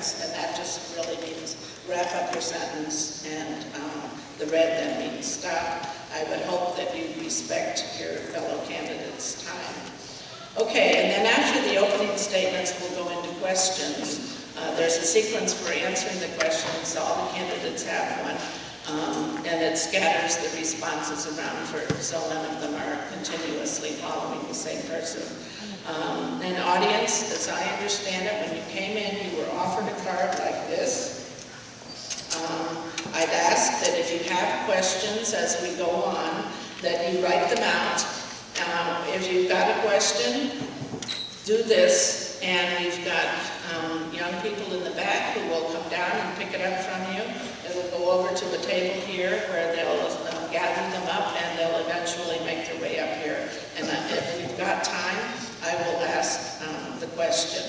sentence, and that just really means wrap up your sentence, and the red then means stop. I would hope that you respect your fellow candidates' time. Okay, and then after the opening statements, we'll go into questions. There's a sequence for answering the questions. All the candidates have one, and it scatters the responses around so none of them are continuously following the same person. And audience, as I understand it, when you came in, you were offered a card like this. I'd ask that if you have questions as we go on, that you write them out. If you've got a question, do this, and we've got young people in the back who will come down and pick it up from you. It'll go over to the table here where they'll gather them up, and they'll eventually make their way up here. And if you've got time, I will ask the question.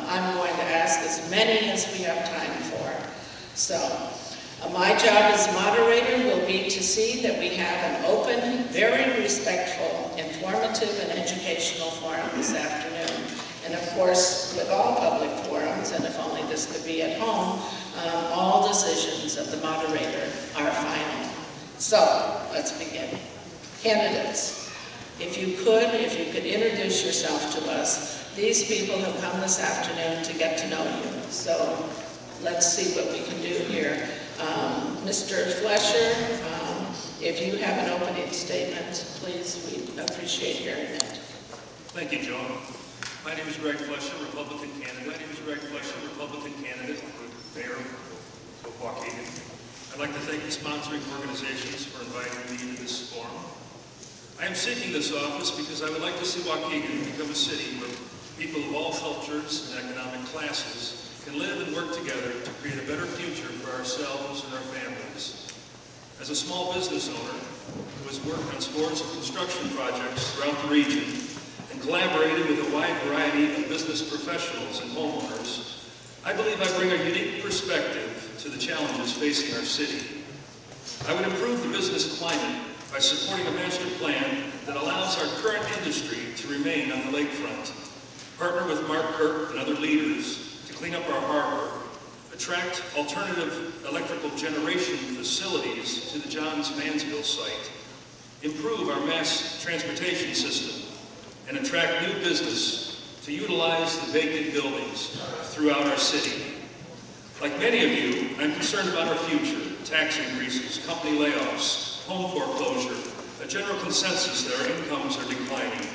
I'm going to ask as many as we have time for. So my job as moderator will be to see that we have an open, very respectful, informative, and educational forum this afternoon. And of course, with all public forums, and if only this could be at home, all decisions of the moderator are final. So let's begin. Candidates, if you could introduce yourself to us. These people have come this afternoon to get to know you. So let's see what we can do here. Mr. Flesher, if you have an opening statement, please, we'd appreciate hearing it. Thank you, Joan. My name is Greg Flesher, Republican candidate. For mayor of Waukegan. I'd like to thank the sponsoring organizations for inviting me to this forum. I am seeking this office because I would like to see Waukegan become a city where people of all cultures and economic classes can live and work together to create a better future for ourselves and our families. As a small business owner who has worked on scores of construction projects throughout the region and collaborated with a wide variety of business professionals and homeowners, I believe I bring a unique perspective to the challenges facing our city. I would improve the business climate by supporting a master plan that allows our current industry to remain on the lakefront, partner with Mark Kirk and other leaders to clean up our harbor, attract alternative electrical generation facilities to the Johns Mansville site, improve our mass transportation system, and attract new business to utilize the vacant buildings throughout our city. Like many of you, I'm concerned about our future, tax increases, company layoffs, home foreclosure, a general consensus that our incomes are declining,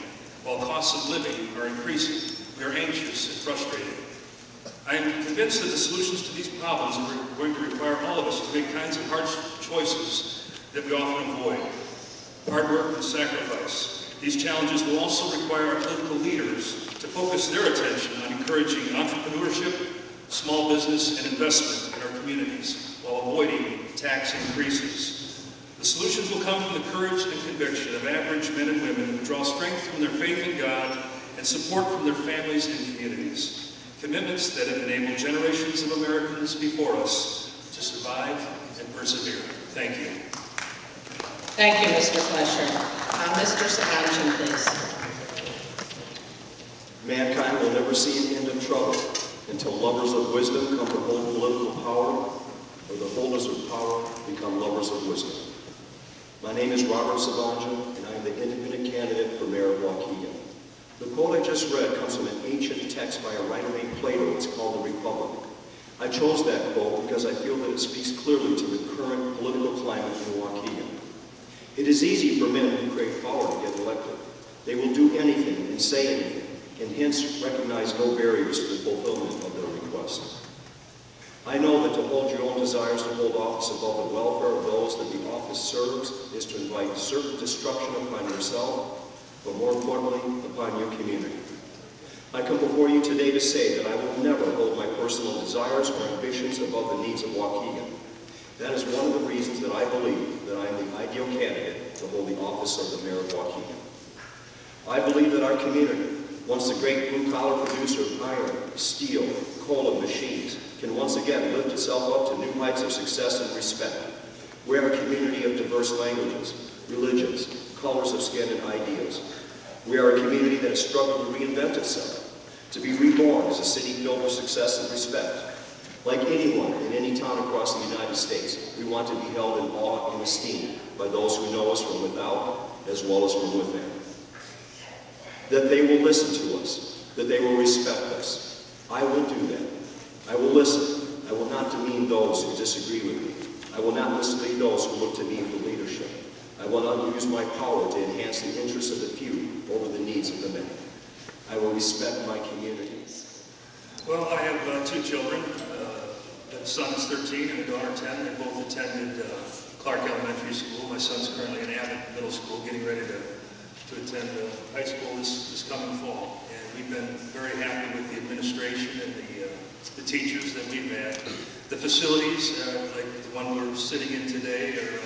while costs of living are increasing. We are anxious and frustrated. I am convinced that the solutions to these problems are going to require all of us to make kinds of hard choices that we often avoid. Hard work and sacrifice. These challenges will also require our political leaders to focus their attention on encouraging entrepreneurship, small business, and investment in our communities while avoiding tax increases. The solutions will come from the courage and conviction of average men and women who draw strength from their faith in God and support from their families and communities. Commitments that have enabled generations of Americans before us to survive and persevere. Thank you. Thank you, Mr. Flesher. Mr. Sabanchin, please. Mankind will never see an end of trouble until lovers of wisdom come to hold political power, or the holders of power become lovers of wisdom. My name is Robert Sabanchin, and I am the independent candidate for mayor of Waukegan. The quote I just read comes from an ancient text by a writer named Plato. It's called The Republic. I chose that quote because I feel that it speaks clearly to the current political climate in Waukegan. It is easy for men who crave power to get elected. They will do anything and say anything, and hence recognize no barriers to the fulfillment of their request. I know that to hold your own desires to hold office above the welfare of those that the office serves is to invite certain destruction upon yourself, but more importantly, upon your community. I come before you today to say that I will never hold my personal desires or ambitions above the needs of Waukegan. That is one of the reasons that I believe that I am the ideal candidate to hold the office of the mayor of Waukegan. I believe that our community, once the great blue-collar producer of iron, steel, coal, and machines, can once again lift itself up to new heights of success and respect. We are a community of diverse languages, religions, colors of skin, and ideas. We are a community that has struggled to reinvent itself. to be reborn as a city filled with success and respect. Like anyone in any town across the United States, we want to be held in awe and esteem by those who know us from without as well as from within. That they will listen to us, that they will respect us. I will do that. I will listen. I will not demean those who disagree with me. I will not mislead those who look to me for leadership. I will not use my power to enhance the interests of the few over the needs of the many. I will respect my communities. Well, I have two children. A son is 13 and a daughter 10. They both attended Clark Elementary School. My son's currently in Abbott Middle School, getting ready to attend high school this coming fall. And we've been very happy with the administration and the teachers that we've had. The facilities, like the one we're sitting in today, are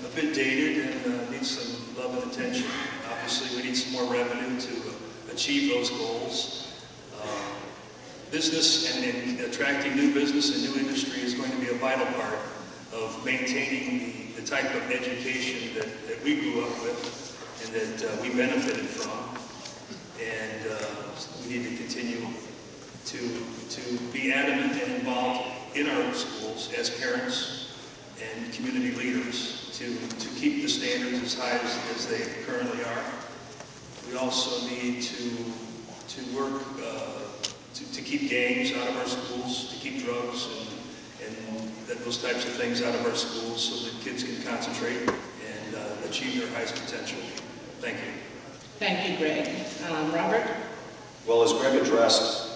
a bit dated and need some love and attention. Obviously, we need some more revenue to achieve those goals. Business and attracting new business and new industry is going to be a vital part of maintaining the type of education that we grew up with and that we benefited from. And we need to continue to be adamant and involved in our schools as parents and community leaders to keep the standards as high as they currently are. We also need to work to keep gangs out of our schools, to keep drugs and those types of things out of our schools so that kids can concentrate and achieve their highest potential. Thank you. Thank you, Greg. Robert? Well, as Greg addressed,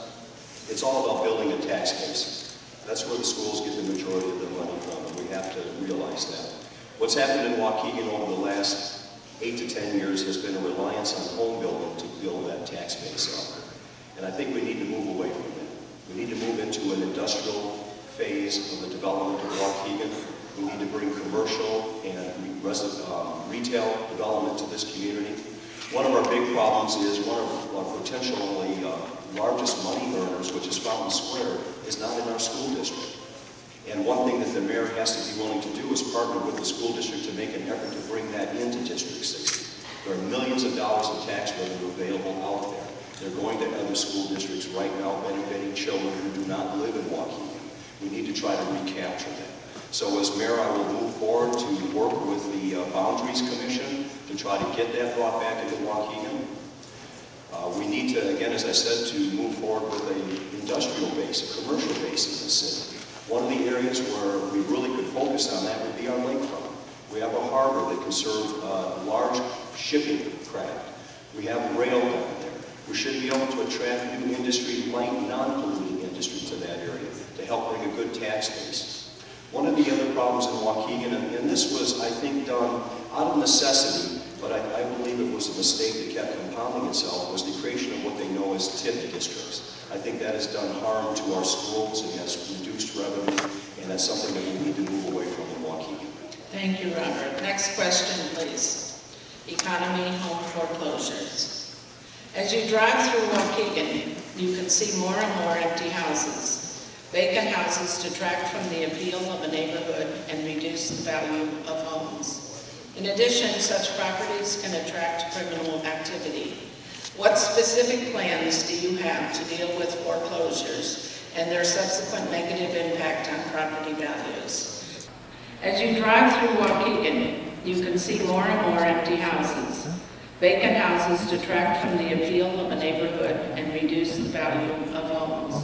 it's all about building a tax base. That's where the schools get the majority of their money from, and we have to realize that. What's happened in Waukegan over the last 8 to 10 years has been a reliance on home building to build that tax base up. And I think we need to move away from that. We need to move into an industrial phase of the development of Waukegan. We need to bring commercial and retail development to this community. One of our big problems is one of our potentially largest money earners, which is Fountain Square, is not in our school district. And one thing that the mayor has to be willing to do is partner with the school district to make an effort to bring that into District 60. There are millions of dollars of tax revenue available out there. They're going to other school districts right now, benefiting children who do not live in Waukegan. We need to try to recapture that. So as mayor, I will move forward to work with the Boundaries Commission to try to get that brought back into Waukegan. We need to, again, as I said, to move forward with an industrial base, a commercial base in the city. One of the areas where we really could focus on that would be our lakefront. We have a harbor that can serve large shipping craft. We have rail down there. We should be able to attract new industry, light, non-polluting industry to that area to help bring a good tax base. One of the other problems in Waukegan, and this was, I think, done out of necessity, but I believe it was a mistake that kept compounding itself, was the creation of what they know as TIF districts. I think that has done harm to our schools and has reduced revenue, and that's something that we need to move away from in Waukegan. Thank you, Robert. Next question, please. Economy home foreclosures. As you drive through Waukegan, you can see more and more empty houses. Vacant houses detract from the appeal of a neighborhood and reduce the value of homes. In addition, such properties can attract criminal activity. What specific plans do you have to deal with foreclosures and their subsequent negative impact on property values? As you drive through Waukegan, you can see more and more empty houses. Vacant houses detract from the appeal of a neighborhood and reduce the value of homes.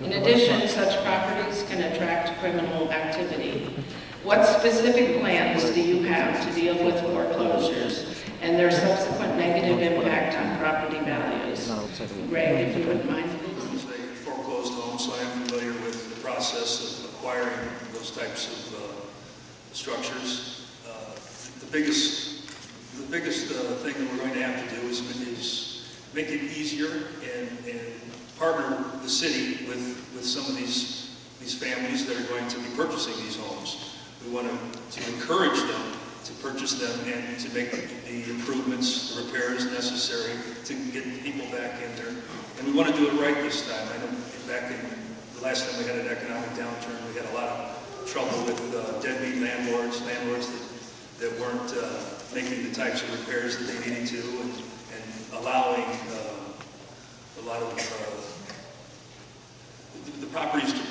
In addition, such properties can attract criminal activity. What specific plans do you have to deal with foreclosures and their subsequent negative impact on property values? Greg, if you wouldn't mind, please. As a foreclosed home, so I am familiar with the process of acquiring those types of structures. The biggest thing that we're going to have to do is make it easier and partner the city with some of these families that are going to be purchasing these homes. We want to encourage them to purchase them and to make the improvements, the repairs necessary to get people back in there. And we want to do it right this time. I know back in the last time we had an economic downturn, we had a lot of trouble with deadbeat landlords that weren't making the types of repairs that they needed to and allowing a lot of properties to